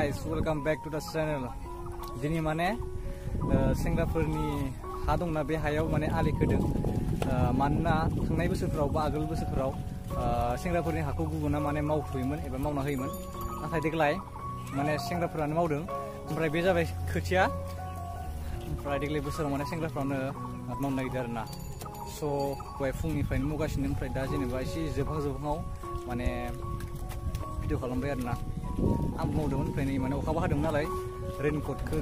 guys, welcome back to the channel. Dini mane सेंग्राफोरनि हा दंना बे हायाव माने आलि खोदों मानोना थांनाय बोसोरफोराव बा आगोल बोसोरफोराव सेंग्राफोरनि हाखौ गुबुना माने मावथ'योमोन एबा मावना होयोमोन नाथाय देग्लाय माने सेंग्राफोरानो मावदों ओमफ्राय बे जाबाय खोथिया ओमफ्राय देग्लाय बोसोराव माने सेंग्राफोरानो मावनो नागिरदों आरोना स' दहाय फुंनिफ्रायनो मावगासिनो ओमफ्राय दा जेनेबा एसे जोबहां माने भिडिअ खालामबाय आरोना आं मावदोंमोन ओमफ्राय नै माने अखाबो हादोंमोन नालाय रेनकटखौ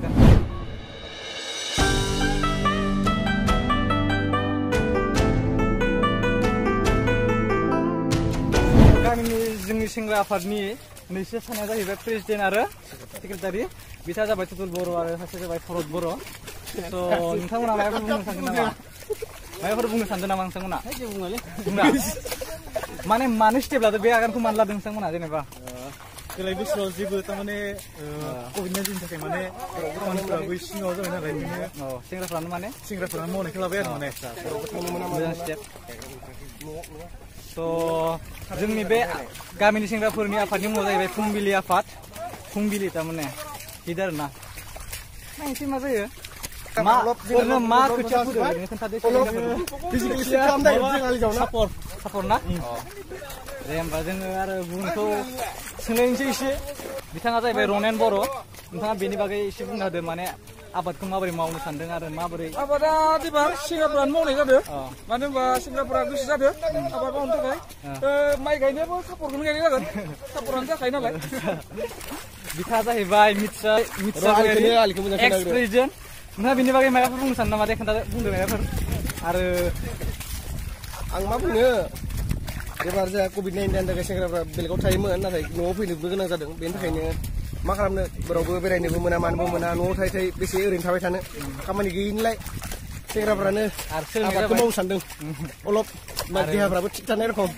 गामिनि जोंनि सेंग्रा आफादनि नैसो सानैया जाहैबाय प्रेसिडेन्ट आरो सेक्रेटारि बिथाङा जाबाय तुतुल बर' आरो सासे जाबाय भरत बर' स' नोंथांमोना माबाफोर बुंनो सानदों नामा माबाफोर बुंनो सानदों नामा नोंथांमोना बुङा माने मानो स्टेप लादों बे आगानखौ मानो लादों नोंथांमोना जेनेबा देग्लाय बोसोराव जेबो थारमाने कभिड-19 थाखाय माने खामानिफोराबो सिङाव जाबाय नालाय बिदिनो सेंग्राफ्रानो मावनायखौ लाबाय आरो माने मोजां स्टेप स' जोंनि बे गामिनि सेंग्राफोरनि आफादनि मुङा जाहैबाय फुंबिलि आफाद फुंबिलि थारमाने बिदि आरोना नायनोसै मा जायो मा खोथिया फोदों ओरैनो खोन्थादो सापर ना दे होमबा जोङो आरो गुबुनखौ सोंलायनोसै एसे बिथाङा जाहैबाय रनेन बर' नोंथाङा बेनि बागै एसे बुंना होदो माने आबादखौ माबोरै मावनो सानदों आरो माबोरै आबादा एबार सेंग्राफोरानो मावनाय जादों मानो होनबा सेंग्राफोरा गोसो जादों आबाद मावनो थाखाय माइ गायनायाबो सापरखौनो गायनाय जागोन सापरानो जाखायो नालाय बिथाङा जाहैबाय एक्स प्रेसिडेन्ट नोंथाङा बेनि बागै माबाफोर बुंनो सानो नामा दे खोन्था बुंदो माबाफोर आरो आं मा बुंनो एबार जोंहा कभिड-19 थाखाय सेंग्राफ्रा बेलेगाव थायोमोन नाथाय न'आव फैनोबो गोनां जादों बेनि थाखायनो मा खालामनो बोरावबो बेरायनोबो मोना मानोबो मोना न'आव थाय बेसे ओरैनो थाबाय थानो खामानि गैयिनिलाय सेंग्राफ्रानो आबादखौ मावनो सानदों अलप देहाफ्राबो थिग थानाय रखम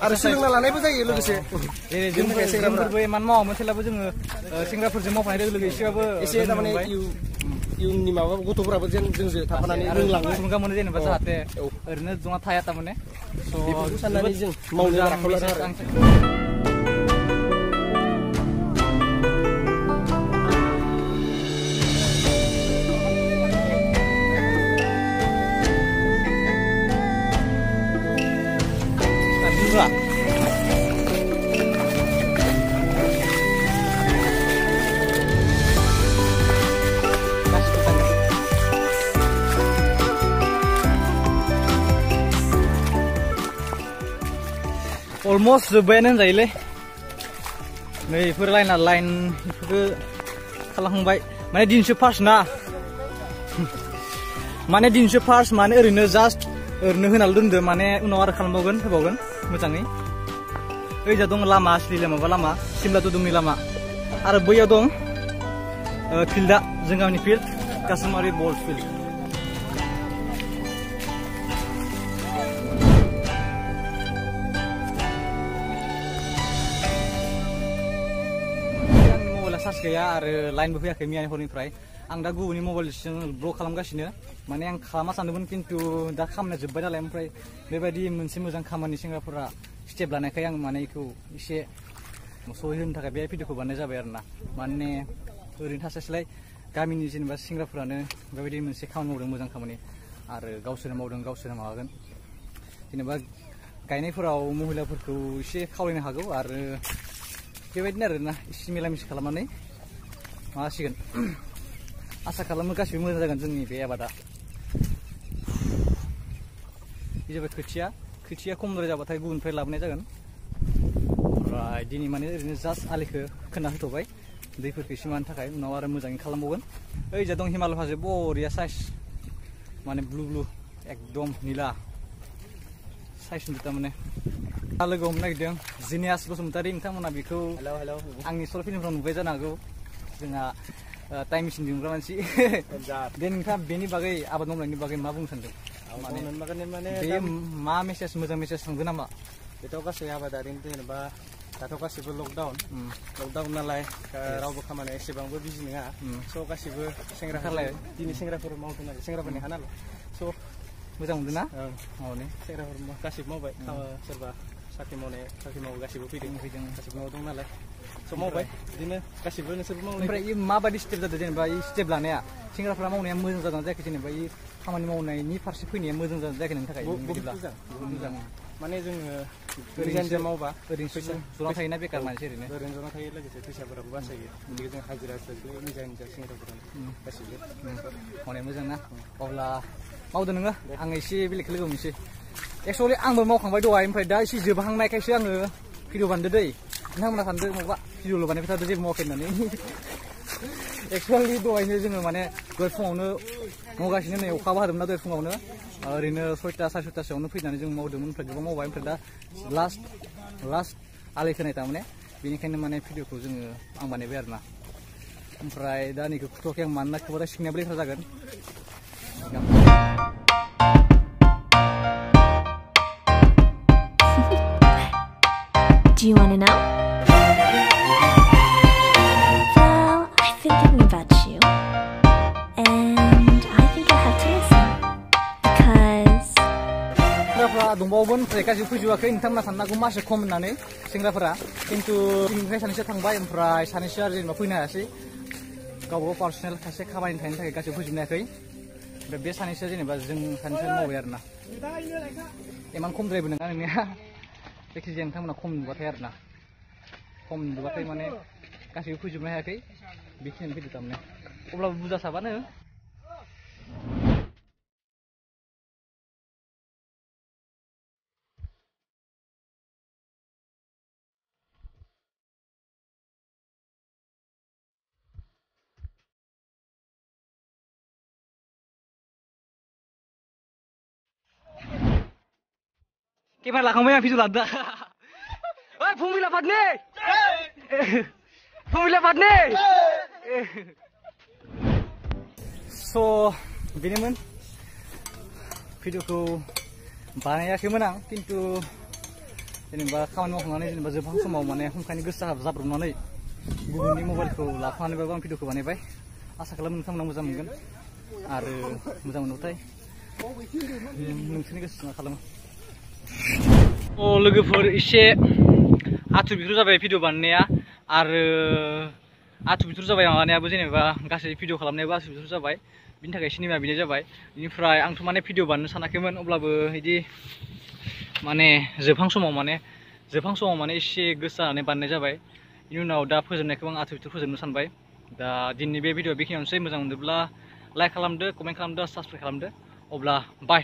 आरो सोलोंना लानायबो जायो लोगोसे सेंग्राफोरबो इमान मावामोन थेवब्लाबो जोङो सेंग्राफोरजों मावफानाय लोगो लोगो एसेबाबो एसे थारमाने इयुननि माबा गथ'फोराबो जेन जोंजों थाफानानै रोंलाङो थुलुंगा मोनो जेनेबा जाहाथे ओरैनो जना थाया थारमाने बेफोरखौ साननानै जों मावनो आखायाव लादों आरो अलमस्ट जोब्बायानो होनजायोलै नै बेफोर लाइन बेफोरखौ खालामखांबाय माने दिनैसो फार्स्ट ना माने दिनैसो फार्स्ट माने ओरैनो जास्ट ओरैनो होनाल' दोनदो माने उनाव आरो होबावगोन मोजाङै ओइजा दं लामा सिलि माबा लामा सिमला दुदुंनि लामा आरो बैयाव दं फिल्डआ जों गामिनि फिल्ड कासुमारि बल फिल्ड चार्ज गैया आरो लाइनबो फैयाखै मैयानि हरनिफ्राय आं दा गुबुननि मबाइलजों ब्लग खालामगासिनो माने आं खालामा सानदोंमोन खिन्थु दा खामानिया जोब्बाय नालाय ओमफ्राय बेबायदि मोनसे मोजां खामानि सेंग्राफोरा स्टेप लानायखाय आं माने बेखौ एसे सहैहोनो थाखाय बे भिडिअखौ बानायनाय जाबाय आरोना माने ओरैनो थास्लायस्लाय गामिनि जेनेबा सेंग्राफोरानो बेबायदि मोनसे खामानि मावदों मोजां खामानि आरो गावसोरनो मावदों गावसोरनो माबागोन जेनेबा गायनायफोराव महिलाफोरखौ एसे खावलायनो हागौ आरो बेबायदिनो आरोना एसे मिलामिसि खालामनानै माबासिगोन आसा खालामो गासिबो मोजां जागोन जोंनि बे आबादा बे जाबाय खोथिया खमद्राय जाबाथाय गुबुननिफ्राय लाबोनाय जागोन ओमफ्राय दिनै माने ओरैनो जास्ट आलिखौ खोना होथ'बाय दैफोरखौ एसे मानो थाखाय उनाव आरो मोजाङै खालामबावगोन ओइजा दं हिमालय हाजो बरिया साइज माने ब्लु एकदम निला साइज नुदों थारमाने लोगो हमनो नागिरदों जिनियास बसुमतारी नोंथांमोना बेखौ आंनि सल' फिल्मफ्राव नुबाय जानो हागौ जोंहा टाइम मेसिन दिहुनग्रा मानसि दे नोंथाङा बेनि बागै आबाद मावनायनि बागै मा बुंनो सानदों माने बे मा मोजां मेसेज थांदों नामा बेथ' गासै आबादारिनि जेनेबा दाथ' गासिबो लकडाउन नालाय रावबो खामानिया एसेबांबो बिजि नङा स' गासिबो दिनै सेंग्राफोर मावदों नालाय सेंग्राफोरनि हा नालाय स' मोजां मोनदों ना सेंग्राफोर गासिबो मावबाय सोरबा साख्रि मावो गासिबो फैदों गासिबो मावदों नालाय सब मावबाय बिदिनो गासिबो नोंसोरबो मावनाय ओमफ्राय माबायदि स्टेप जादों जेनेबा स्टेप लानाया सेंग्राफ्रा मावनाया मोजां जादों जायाखै जेनेबा खामानि मावनायनि फारसे फैनाया मोजां जादों जायाखै नोंनि थाखाय बहुत मोजां माने जोङो ओरैनो मावबा ओरैनो फैसा जना थायोना बेकार मानसि ओरैनो जना थायो लोगोसे फैसाफोराबो बासायो बिदिनो जों हाजिरा निजा सेंग्राफोरा गासिबो मावनाया मोजां ना अब्ला मावदो नोङो आं एसे बेलेगखौ लोगो मोनसै एक्सुवेलि आंबो मावखांबाय दहाय ओमफ्राय दा एसे जोबहांनायखायसो आङो भिडिअ बानायदो दै नोंथांमोना सानदों माबा भिडिअल' बानायबाय थादो जेबो मावाखै होननानै एक्सुवेलि दहायनो जोङो माने दहाय फुङावनो मावगासिनो नै अखाबो हादोंमोन ना दहाय फुङावनो ओरैनो 6टा 6:30 फैनानै जों मावदोंमोन ओमफ्राय गोबां मावबाय ओमफ्राय दा लास्ट आलि खोनाय थारमाने बेनिखायनो माने भिडिअखौ जोङो आं बानायबाय आरोना ओमफ्राय दा नैखौ खुथ'वाखै आं मानोना खुबाथाय सिंनायाबो लेथ्रा जागोन Do you want to know? Well, I've been thinking about you, and I think you'll have to listen, because... सेंग्राफ्रा दंबावोमोन ओमफ्राय गासिबो फैजोबाखै नोंथांमोना साननांगौ मासे खम होननानै सेंग्राफोरा खिन्थु जोंनिफ्राय सानैसो थांबाय ओमफ्राय सानैसो आरो जेनेबा फैनो हायासै गावबागाव पार्सनेल खायसे खामानि थानायनि थाखाय गासिबो फैजोबनो हायाखै ओमफ्राय बे सानैसो जेनेबा जों सानैसो मावबाय आरोना इमान खमद्रायबो नङा नोंनिया जायखिजाया नोंथांमोना खम नुबाथाय आरोना खम नुबाथाय माने गासैबो फैजोबनो हायाखै बेखिनियानो फैदो थारमाने अब्लाबो बुरजा साबानो केमेरा लाखांबाय आं भिडिअ लादों ओइ फुंबिला फादनि स' बेनोमोन भिडिअखौ बानायाखैमोन आं खिन्थु जेनेबा खामानि मावखांनानै जेनेबा जोबहां समाव माने हमखानि गोसो जाब्रबनानै गुबुननि मबाइलखौ लाफानानैबाबो आं भिडिअखौ बानायबाय आसा खालामो नोंथांमोना मोजां मोनगोन आरो मोजां मोनोबाथाय नोंसोरनि गोसो मा खालामो लोगोफोर एसे आथुर बिथुर जाबाय भिडिअ बानायनाया आरो आथुर बिथुर जाबाय माबानायाबो जेनेबा गासै भिडिअ खालामनायाबो आथुर बिथुर जाबाय बिनि थाखाय एसे निमाहा बिनाय जाबाय बेनिफ्राय आंथ' माने भिडिअ बानायनो सानाखैमोन अब्लाबो बिदि माने जोबहां समाव माने एसे गोसो जानानै बानायनाय जाबाय बेनि उनाव दा फोजोबनायखौ आं आथुर बिथुर फोजोबनो सानबाय दा दिनैनि बे भिडिअ बेखिनियावनोसै मोजां मोनदोंब्ला लाइक खालामदो कमेन्ट खालामदो साबसक्राइब खालामदो अब्ला बाय